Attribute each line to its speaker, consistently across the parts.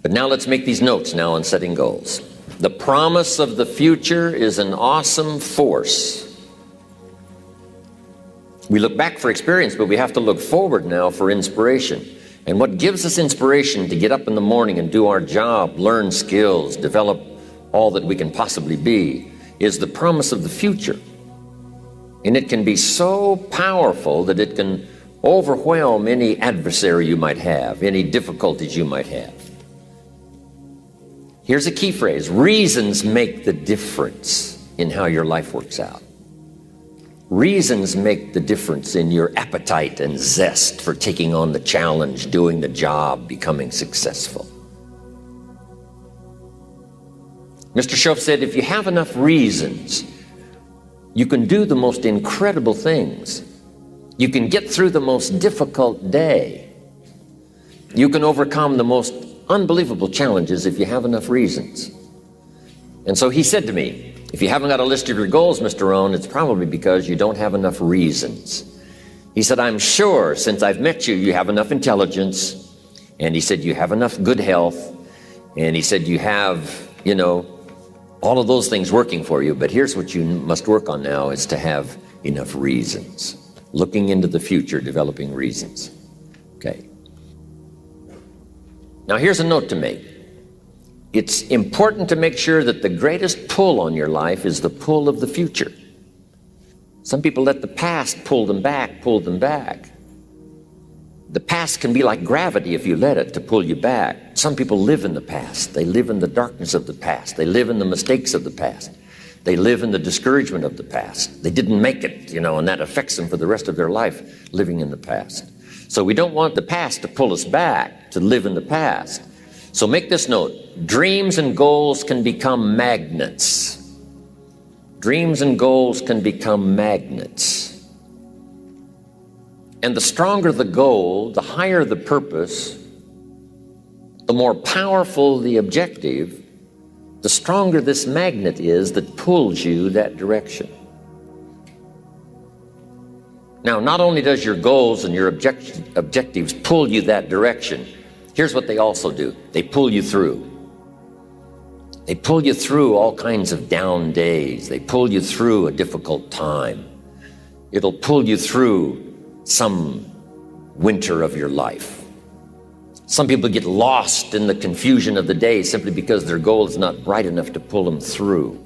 Speaker 1: But now let's make these notes now on setting goals. The promise of the future is an awesome force. We look back for experience, but we have to look forward now for inspiration. And what gives us inspiration to get up in the morning and do our job, learn skills, develop all that we can possibly be, is the promise of the future. And it can be so powerful that it can overwhelm any adversary you might have, any difficulties you might have. Here's a key phrase: reasons make the difference in how your life works out. Reasons make the difference in your appetite and zest for taking on the challenge, doing the job, becoming successful. Mr. Schoaf said, if you have enough reasons, you can do the most incredible things. You can get through the most difficult day. You can overcome the most unbelievable challenges if you have enough reasons. And so he said to me, if you haven't got a list of your goals, Mr. Rohn, it's probably because you don't have enough reasons. He said, I'm sure since I've met you, you have enough intelligence. And he said, you have enough good health. And he said, you have, all of those things working for you. But here's what you must work on now, is to have enough reasons. Looking into the future, developing reasons. Okay. Now here's a note to make. It's important to make sure that the greatest pull on your life is the pull of the future. Some people let the past pull them back. The past can be like gravity if you let it to pull you back. Some people live in the past. They live in the darkness of the past. They live in the mistakes of the past. They live in the discouragement of the past. They didn't make it, and that affects them for the rest of their life, living in the past. So we don't want the past to pull us back, to live in the past. So make this note: dreams and goals can become magnets. Dreams and goals can become magnets. And the stronger the goal, the higher the purpose, the more powerful the objective, the stronger this magnet is that pulls you that direction. Now, not only does your goals and your objectives pull you that direction, here's what they also do. They pull you through. They pull you through all kinds of down days. They pull you through a difficult time. It'll pull you through some winter of your life. Some people get lost in the confusion of the day simply because their goal is not bright enough to pull them through.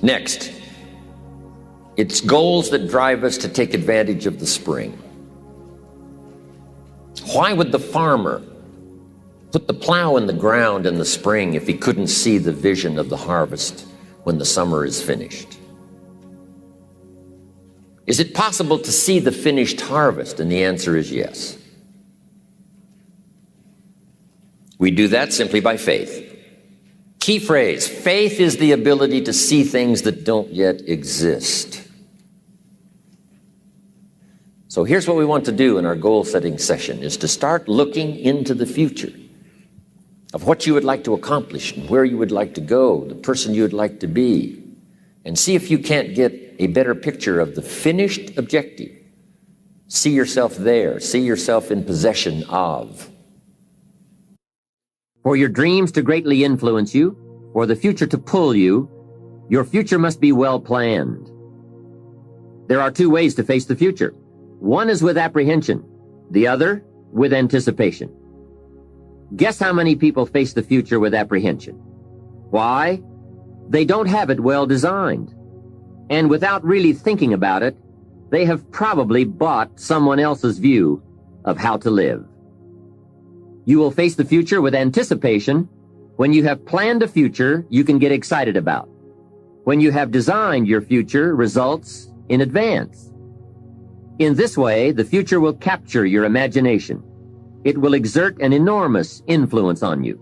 Speaker 1: Next, it's goals that drive us to take advantage of the spring. Why would the farmer put the plow in the ground in the spring if he couldn't see the vision of the harvest when the summer is finished? Is it possible to see the finished harvest? And the answer is yes. We do that simply by faith. Key phrase: faith is the ability to see things that don't yet exist. So here's what we want to do in our goal-setting session, is to start looking into the future of what you would like to accomplish and where you would like to go, the person you would like to be, and see if you can't get a better picture of the finished objective. See yourself there. See yourself in possession of. For your dreams to greatly influence you, for the future to pull you, your future must be well planned. There are two ways to face the future. One is with apprehension, the other with anticipation. Guess how many people face the future with apprehension? Why? They don't have it well designed. And without really thinking about it, they have probably bought someone else's view of how to live. You will face the future with anticipation when you have planned a future you can get excited about, when you have designed your future results in advance. In this way, the future will capture your imagination. It will exert an enormous influence on you.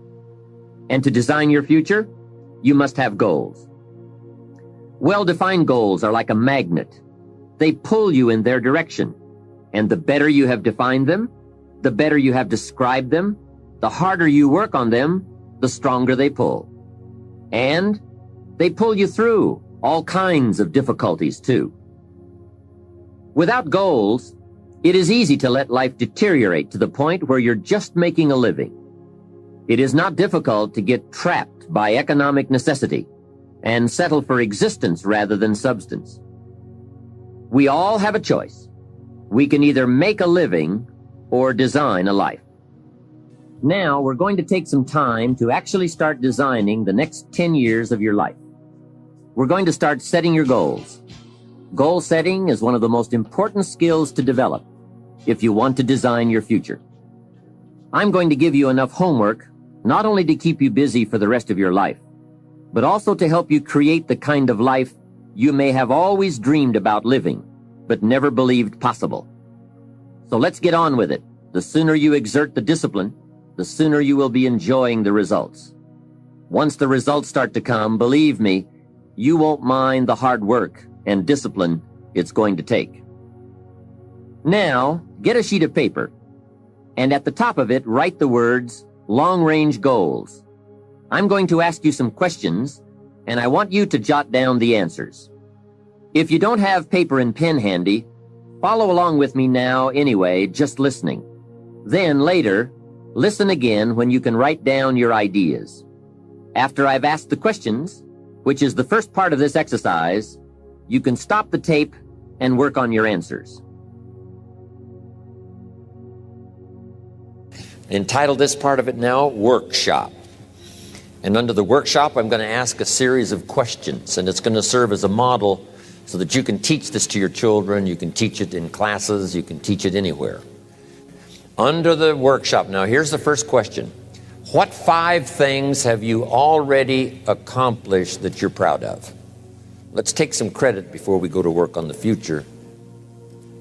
Speaker 1: And to design your future, you must have goals. Well-defined goals are like a magnet. They pull you in their direction. And the better you have defined them, the better you have described them, the harder you work on them, the stronger they pull. And they pull you through all kinds of difficulties too. Without goals, It is easy to let life deteriorate to the point where you're just making a living. It is not difficult to get trapped by economic necessity and settle for existence rather than substance. We all have a choice. We can either make a living or design a life. Now we're going to take some time to actually start designing the next 10 years of your life. We're going to start setting your goals. Goal setting is one of the most important skills to develop if you want to design your future. I'm going to give you enough homework not only to keep you busy for the rest of your life, but also to help you create the kind of life you may have always dreamed about living, but never believed possible. So let's get on with it. The sooner you exert the discipline, the sooner you will be enjoying the results. Once the results start to come, believe me, you won't mind the hard work and discipline it's going to take. Now, get a sheet of paper, and at the top of it, write the words, long-range goals. I'm going to ask you some questions, and I want you to jot down the answers. If you don't have paper and pen handy, follow along with me now anyway, just listening. Then later, listen again when you can write down your ideas. After I've asked the questions, which is the first part of this exercise, you can stop the tape and work on your answers.
Speaker 2: Entitle this part of it now, Workshop. And under the workshop, I'm going to ask a series of questions, and it's going to serve as a model so that you can teach this to your children, you can teach it in classes, you can teach it anywhere. Under the workshop, now here's the first question. What 5 things have you already accomplished that you're proud of? Let's take some credit before we go to work on the future.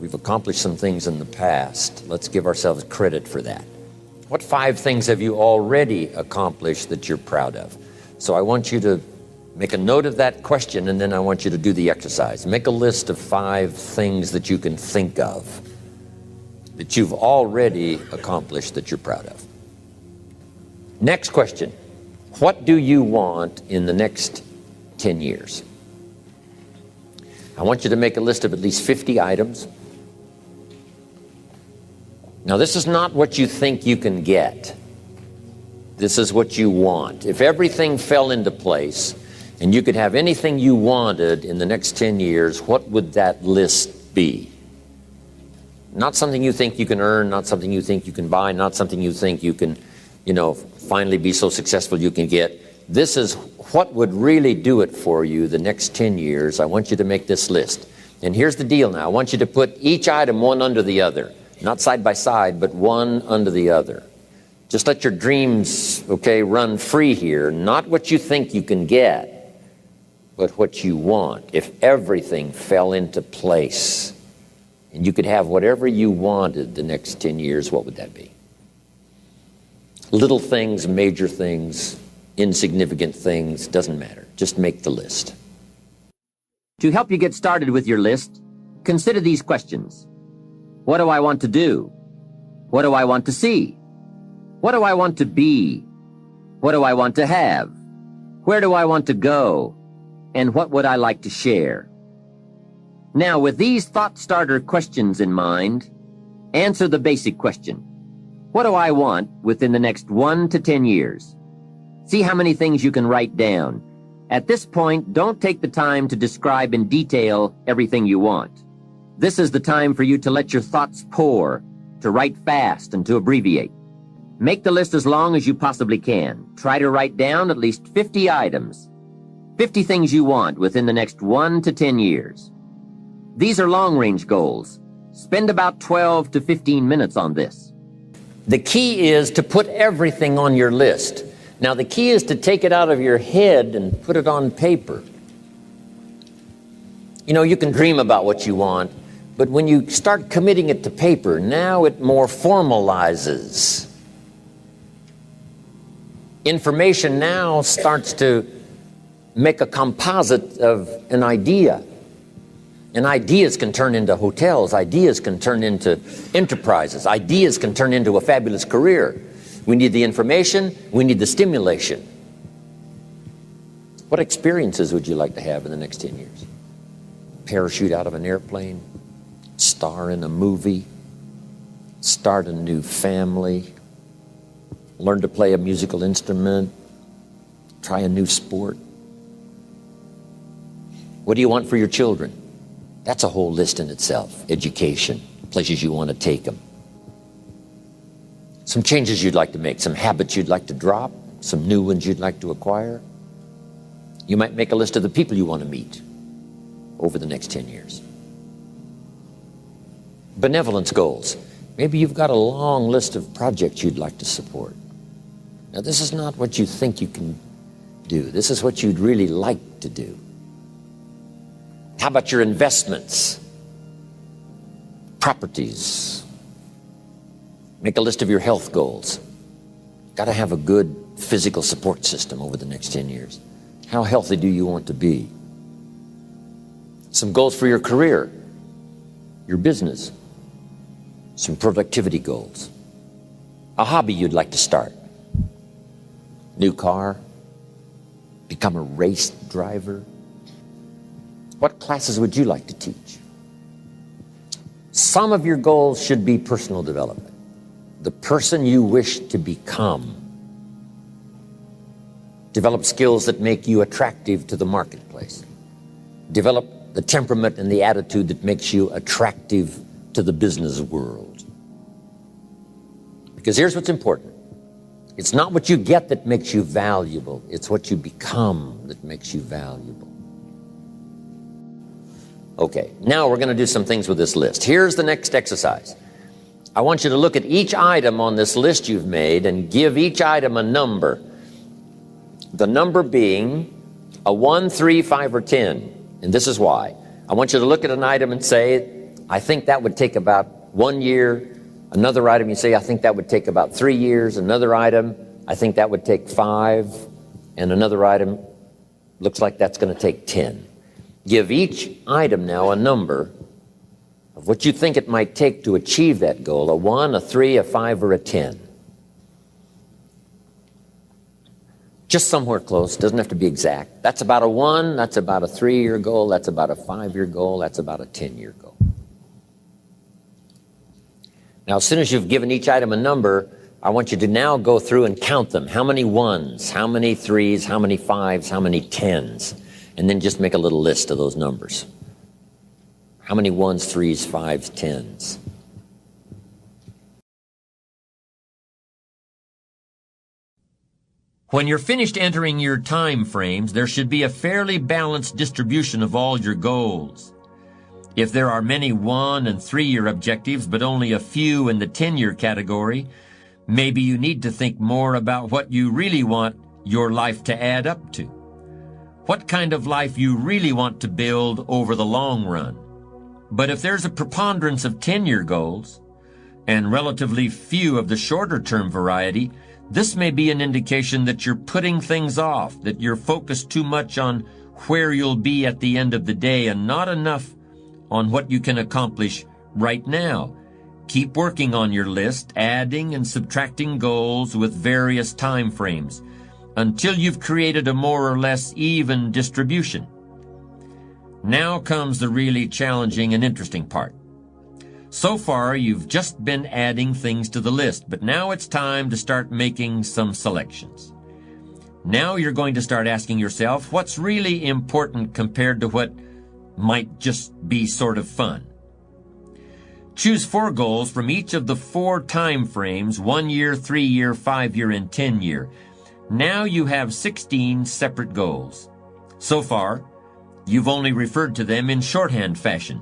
Speaker 2: We've accomplished some things in the past. Let's give ourselves credit for that. What 5 things have you already accomplished that you're proud of? So I want you to make a note of that question, and then I want you to do the exercise. Make a list of 5 things that you can think of that you've already accomplished that you're proud of. Next question. What do you want in the next 10 years? I want you to make a list of at least 50 items. Now, this is not what you think you can get. This is what you want. If everything fell into place and you could have anything you wanted in the next 10 years, what would that list be? Not something you think you can earn, not something you think you can buy, not something you think you can, finally be so successful you can get. This is what would really do it for you the next 10 years. I want you to make this list. And here's the deal now. I want you to put each item one under the other. Not side by side, but one under the other. Just let your dreams, run free here. Not what you think you can get, but what you want. If everything fell into place and you could have whatever you wanted the next 10 years, what would that be? Little things, major things, insignificant things, doesn't matter. Just make the list.
Speaker 1: To help you get started with your list, consider these questions. What do I want to do? What do I want to see? What do I want to be? What do I want to have? Where do I want to go? And what would I like to share? Now, with these thought starter questions in mind, answer the basic question. What do I want within the next 1 to 10 years? See how many things you can write down. At this point, don't take the time to describe in detail everything you want. This is the time for you to let your thoughts pour, to write fast and to abbreviate. Make the list as long as you possibly can. Try to write down at least 50 items. 50 things you want within the next 1 to 10 years. These are long-range goals. Spend about 12 to 15 minutes on this.
Speaker 2: The key is to put everything on your list. Now, the key is to take it out of your head and put it on paper. You can dream about what you want, but when you start committing it to paper, now it more formalizes. Information now starts to make a composite of an idea. And ideas can turn into hotels. Ideas can turn into enterprises. Ideas can turn into a fabulous career. We need the information. We need the stimulation. What experiences would you like to have in the next 10 years? Parachute out of an airplane, star in a movie, start a new family, learn to play a musical instrument, try a new sport. What do you want for your children? That's a whole list in itself. Education, places you want to take them. Some changes you'd like to make, some habits you'd like to drop, some new ones you'd like to acquire. You might make a list of the people you want to meet over the next 10 years. Benevolence goals. Maybe you've got a long list of projects you'd like to support. Now, this is not what you think you can do. This is what you'd really like to do. How about your investments? Properties. Make a list of your health goals. Got to have a good physical support system over the next 10 years. How healthy do you want to be? Some goals for your career, your business, some productivity goals, a hobby you'd like to start, new car, become a race driver. What classes would you like to teach? Some of your goals should be personal development, the person you wish to become. Develop skills that make you attractive to the marketplace. Develop the temperament and the attitude that makes you attractive to the business world. Because here's what's important. It's not what you get that makes you valuable. It's what you become that makes you valuable. Okay, now we're going to do some things with this list. Here's the next exercise. I want you to look at each item on this list you've made and give each item a number. The number being a 1, 3, 5, or 10. And this is why. I want you to look at an item and say, I think that would take about 1 year. Another item, you say, I think that would take about 3 years. Another item, I think that would take 5. And another item, looks like that's going to take 10. Give each item now a number of what you think it might take to achieve that goal, a 1, a 3, a 5, or a 10. Just somewhere close, doesn't have to be exact. That's about a 1, that's about a 3-year goal, that's about a 5-year goal, that's about a 10-year goal. Now, as soon as you've given each item a number, I want you to now go through and count them. How many 1s, how many 3s, how many 5s, how many 10s? And then just make a little list of those numbers. How many 1s, 3s, 5s, 10s?
Speaker 3: When you're finished entering your time frames, there should be a fairly balanced distribution of all your goals. If there are many 1- and 3-year objectives, but only a few in the 10-year category, maybe you need to think more about what you really want your life to add up to. What kind of life you really want to build over the long run. But if there's a preponderance of 10-year goals, and relatively few of the shorter-term variety, this may be an indication that you're putting things off, that you're focused too much on where you'll be at the end of the day and not enough on what you can accomplish right now. Keep working on your list, adding and subtracting goals with various time frames until you've created a more or less even distribution. Now comes the really challenging and interesting part. So far, you've just been adding things to the list, but now it's time to start making some selections. Now you're going to start asking yourself, what's really important compared to what might just be sort of fun? Choose 4 goals from each of the 4 time frames, 1 year, 3 year, 5 year, and 10 year. Now you have 16 separate goals. So far, you've only referred to them in shorthand fashion.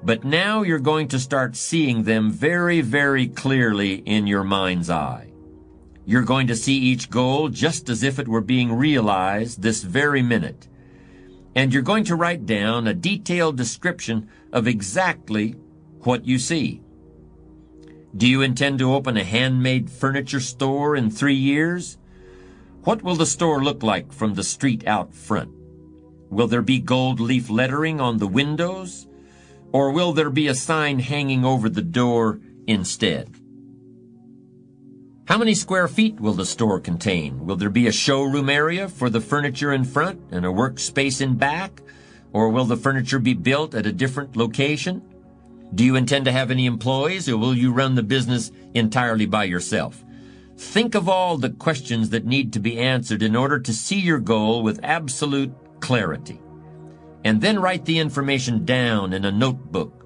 Speaker 3: But now you're going to start seeing them very, very clearly in your mind's eye. You're going to see each goal just as if it were being realized this very minute. And you're going to write down a detailed description of exactly what you see. Do you intend to open a handmade furniture store in 3 years? What will the store look like from the street out front? Will there be gold leaf lettering on the windows? Or will there be a sign hanging over the door instead? How many square feet will the store contain? Will there be a showroom area for the furniture in front and a workspace in back? Or will the furniture be built at a different location? Do you intend to have any employees, or will you run the business entirely by yourself? Think of all the questions that need to be answered in order to see your goal with absolute clarity. And then write the information down in a notebook